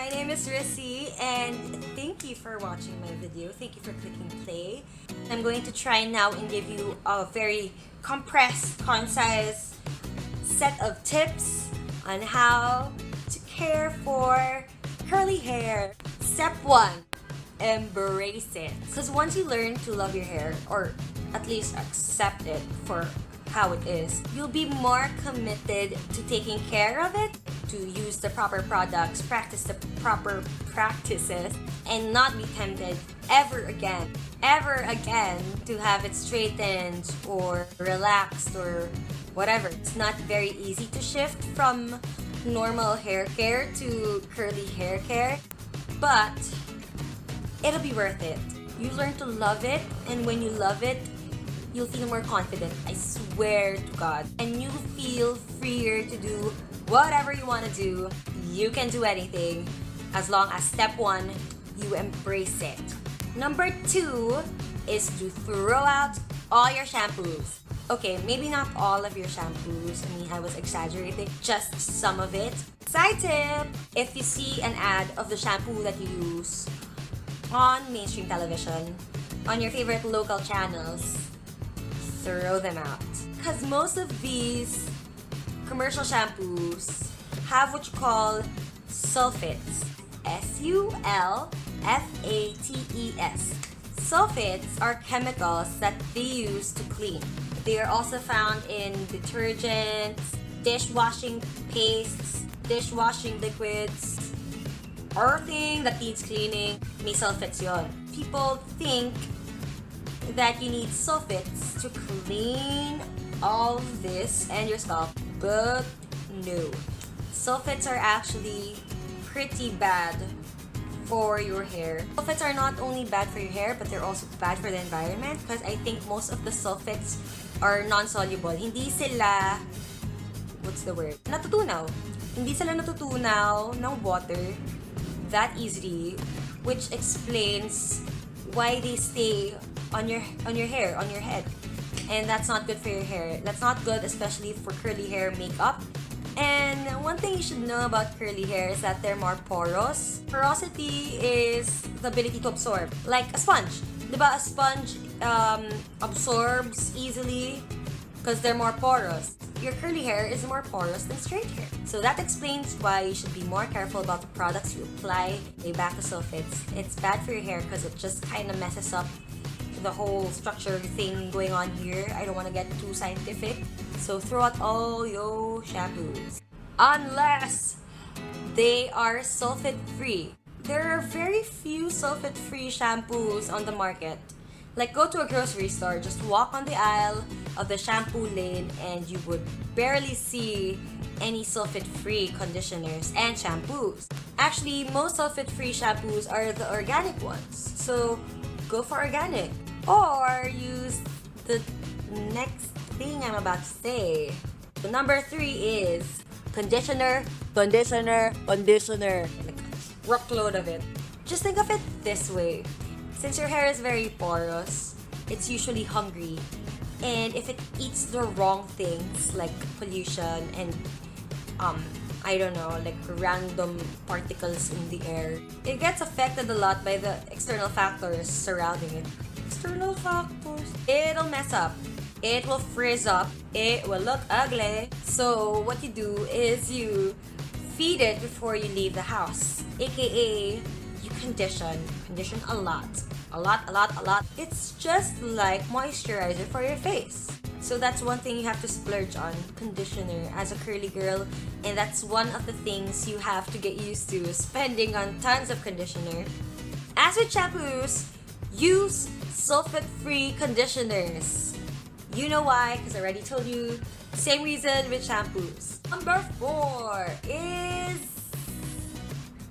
my name is Rissey, and thank you for watching my video. Thank you for clicking play. I'm going to try now and give you a very compressed, concise set of tips on how to care for curly hair. Step 1, embrace it. Because once you learn to love your hair, or at least accept it for how it is, you'll be more committed to taking care of it, to use the proper products, practice the proper practices, and not be tempted ever again to have it straightened or relaxed or whatever. It's not very easy to shift from normal hair care to curly hair care, but it'll be worth it. You learn to love it, and when you love it, you'll feel more confident, I swear to God. And you'll feel freer to do whatever you want to do. You can do anything as long as step 1, you embrace it. Number 2 is to throw out all your shampoos. Okay, maybe not all of your shampoos. I mean, I was exaggerating. Just some of it. Side tip, if you see an ad of the shampoo that you use on mainstream television, on your favorite local channels, throw them out. Because most of these commercial shampoos have what you call sulfates. S-U-L-F-A-T-E-S. Sulfates are chemicals that they use to clean. They are also found in detergents, dishwashing pastes, dishwashing liquids, everything that needs cleaning, may sulfates yon. People think that you need sulfates to clean all this and your scalp, but no. Sulfates are actually pretty bad for your hair. Sulfates are not only bad for your hair, but they're also bad for the environment, because I think most of the sulfates are non-soluble. Hindi sila, what's the word? Natutunaw. Hindi sila natutunaw ng water that easily, which explains why they stay on your hair, on your head. And that's not good for your hair. That's not good, especially for curly hair makeup. And one thing you should know about curly hair is that they're more porous. Porosity is the ability to absorb. Like a sponge. Diba a sponge absorbs easily because they're more porous. Your curly hair is more porous than straight hair. So that explains why you should be more careful about the products you apply. Way back to sulfates. It's bad for your hair because it just kind of messes up the whole structure thing going on here. I don't want to get too scientific. So throw out all your shampoos. Unless they are sulfate free. There are very few sulfate free shampoos on the market. Like, go to a grocery store, just walk on the aisle of the shampoo lane and you would barely see any sulfate-free conditioners and shampoos. Actually, most sulfate-free shampoos are the organic ones. So, go for organic. Or use the next thing I'm about to say. So, number 3 is conditioner, conditioner, conditioner. Like a truckload of it. Just think of it this way. Since your hair is very porous, it's usually hungry. And if it eats the wrong things like pollution and I don't know, like random particles in the air, it gets affected a lot by the external factors surrounding it. External factors. It'll mess up. It will frizz up. It will look ugly. So what you do is you feed it before you leave the house. AKA, you condition a lot. A lot. It's just like moisturizer for your face. So that's one thing you have to splurge on, conditioner as a curly girl. And that's one of the things you have to get used to, spending on tons of conditioner. As with shampoos, use sulfate-free conditioners. You know why, because I already told you. Same reason with shampoos. Number 4 is...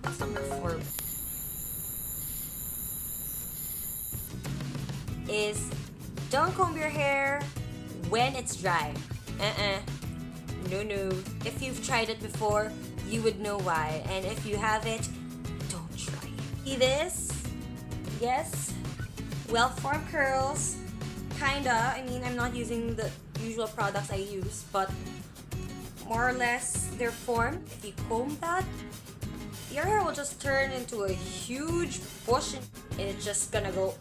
What's number 4? Is don't comb your hair when it's dry. No. If you've tried it before, you would know why. And if you haven't, don't try it. See this? Yes. Well-formed curls. Kinda. I mean, I'm not using the usual products I use, but more or less they're formed. If you comb that, your hair will just turn into a huge bush and it's just gonna go.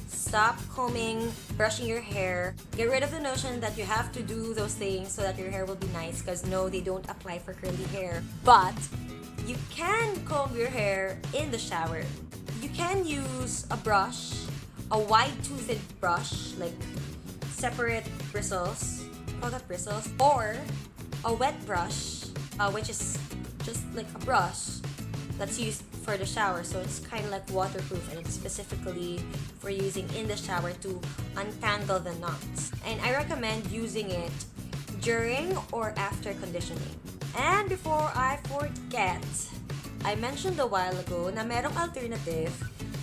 Stop combing, brushing your hair. Get rid of the notion that you have to do those things so that your hair will be nice, because no, they don't apply for curly hair. But you can comb your hair in the shower. You can use a brush, a wide-toothed brush, like separate bristles, call that bristles, or a wet brush, which is just like a brush that's used for the shower, so it's kind of like waterproof, and it's specifically for using in the shower to untangle the knots. And I recommend using it during or after conditioning. And before I forget, I mentioned a while ago na merong alternative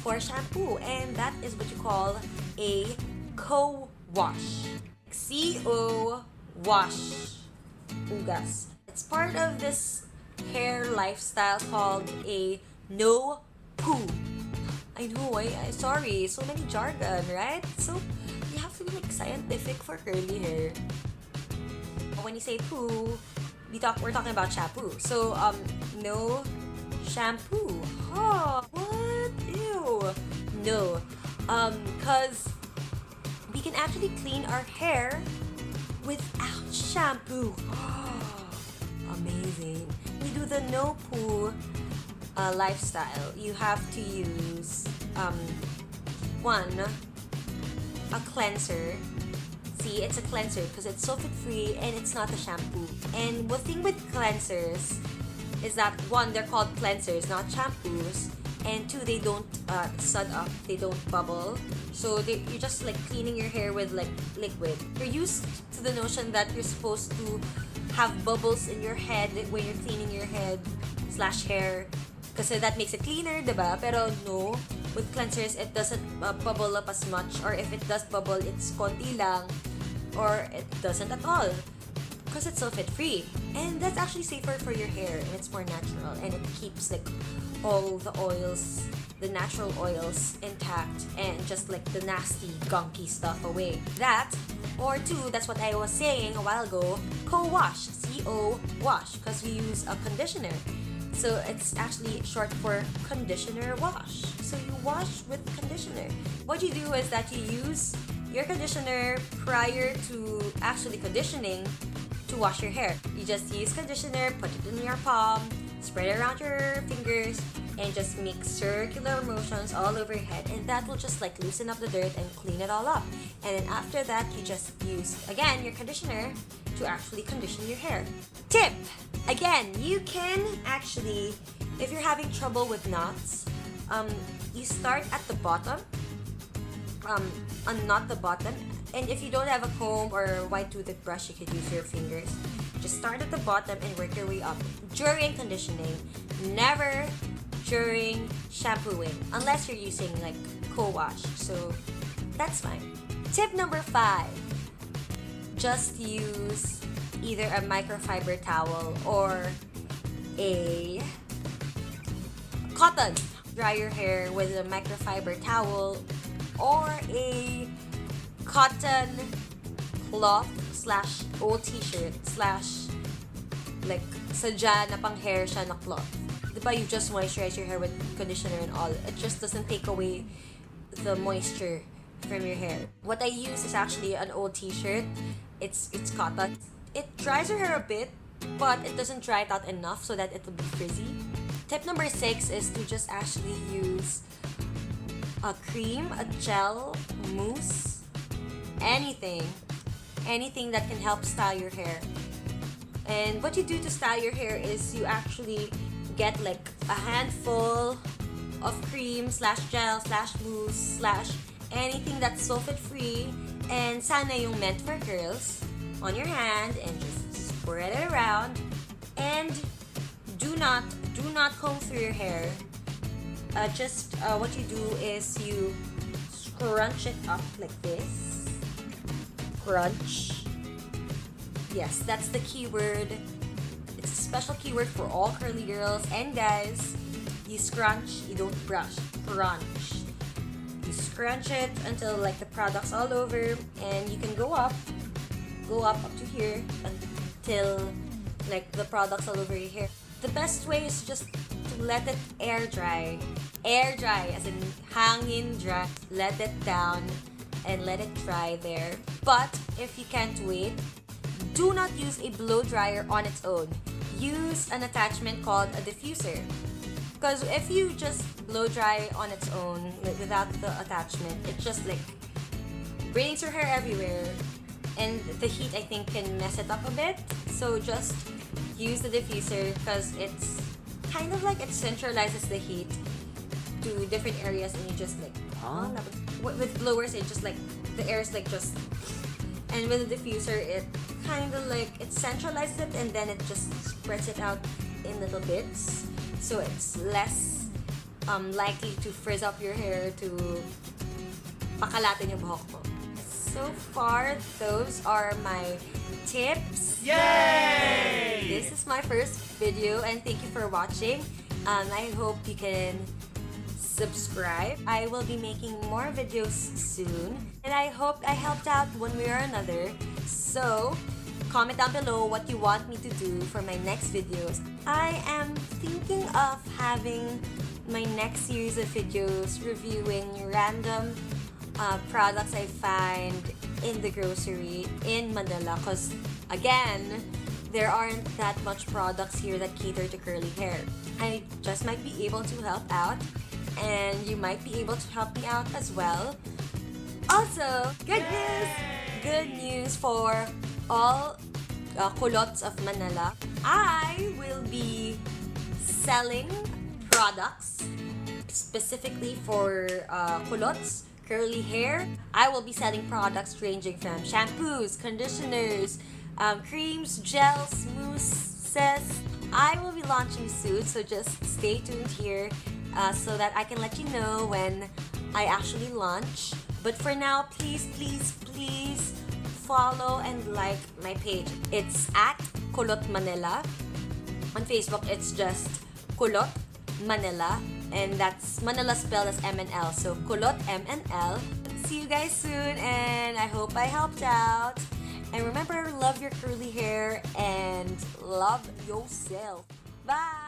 for shampoo, and that is what you call a co-wash. CO wash. Ugas. It's part of this hair lifestyle called a no poo. I know, sorry, so many jargon, right? So you have to be like scientific for curly hair. When you say poo, we're talking about shampoo. So no shampoo. Oh, what? Ew. No. Cause we can actually clean our hair without shampoo. Amazing. We do the no poo lifestyle. You have to use a cleanser. See, it's a cleanser because it's sulfate free and it's not a shampoo. And the thing with cleansers is that one, they're called cleansers, not shampoos, and two, they don't sud up, they don't bubble. So you're just like cleaning your hair with like liquid. You're used to the notion that you're supposed to have bubbles in your head when you're cleaning your head / hair, kasi that makes it cleaner, diba? Pero no, with cleansers, it doesn't bubble up as much, or if it does bubble, it's konti lang, or it doesn't at all, because it's sulfate free. And that's actually safer for your hair, and it's more natural, and it keeps like all the oils, the natural oils intact, and just like the nasty gunky stuff away. That, or two, that's what I was saying a while ago, co-wash, CO wash, because we use a conditioner. So it's actually short for conditioner wash. So you wash with conditioner. What you do is that you use your conditioner prior to actually conditioning to wash your hair. You just use conditioner, put it in your palm, spread it around your fingers, and just make circular motions all over your head, and that will just like loosen up the dirt and clean it all up. And then after that, you just use again your conditioner to actually condition your hair. Tip! Again, you can actually, if you're having trouble with knots, you start at the bottom, unknot the bottom, and if you don't have a comb or wide-toothed brush, you could use your fingers. Just start at the bottom and work your way up during conditioning, never during shampooing, unless you're using like co-wash, so that's fine. Tip number 5, just use either a microfiber towel or a cotton. Dry your hair with a microfiber towel or a cotton cloth / old t-shirt / like sadya na pang hair siya na cloth. Diba, you just moisturize your hair with conditioner and all. It just doesn't take away the moisture from your hair. What I use is actually an old t-shirt. It's cotton. It dries your hair a bit, but it doesn't dry it out enough so that it will be frizzy. Tip number 6 is to just actually use a cream, a gel, mousse, anything that can help style your hair. And what you do to style your hair is you actually get like a handful of cream / gel / mousse / anything that's sulfate free and sana yung meant for curls on your hand, and just spread it around. And do not comb through your hair. What you do is you scrunch it up like this. Crunch. Yes, that's the keyword. It's a special keyword for all curly girls and guys. You scrunch, you don't brush. Crunch. You scrunch it until like the product's all over, and you can go up to here until like the product's all over your hair. the best way is just to let it air dry. Air dry, as in hangin dry. Let it down and let it dry there. But if you can't wait, do not use a blow dryer on its own. Use an attachment called a diffuser. Because if you just blow dry on its own without the attachment, it just like brings your hair everywhere. And the heat, I think, can mess it up a bit. So just use the diffuser because it's kind of like it centralizes the heat to different areas, and you just like with blowers, it just like the air is like just, and with the diffuser it kind of like it centralizes it and then it just spreads it out in little bits, so it's less likely to frizz up your hair, to pakalatin yung buhok mo. So far, those are my tips. Yay! This is my first video and thank you for watching. I hope you can subscribe. I will be making more videos soon and I hope I helped out one way or another. So comment down below what you want me to do for my next videos. I am thinking of having my next series of videos reviewing random products I find in the grocery in Manila, because again, there aren't that much products here that cater to curly hair. I just might be able to help out and you might be able to help me out as well. Also, good news for all kulots of Manila. I will be selling products specifically for kulots, curly hair. I will be selling products ranging from shampoos, conditioners, creams, gels, mousses. I will be launching soon, so just stay tuned here so that I can let you know when I actually launch. But for now, please follow and like my page. It's at Kulot Manila. On Facebook, it's just Kulot Manila. And that's Manila spelled as MNL. So Kulot MNL. See you guys soon and I hope I helped out. And remember, love your curly hair and love yourself. Bye!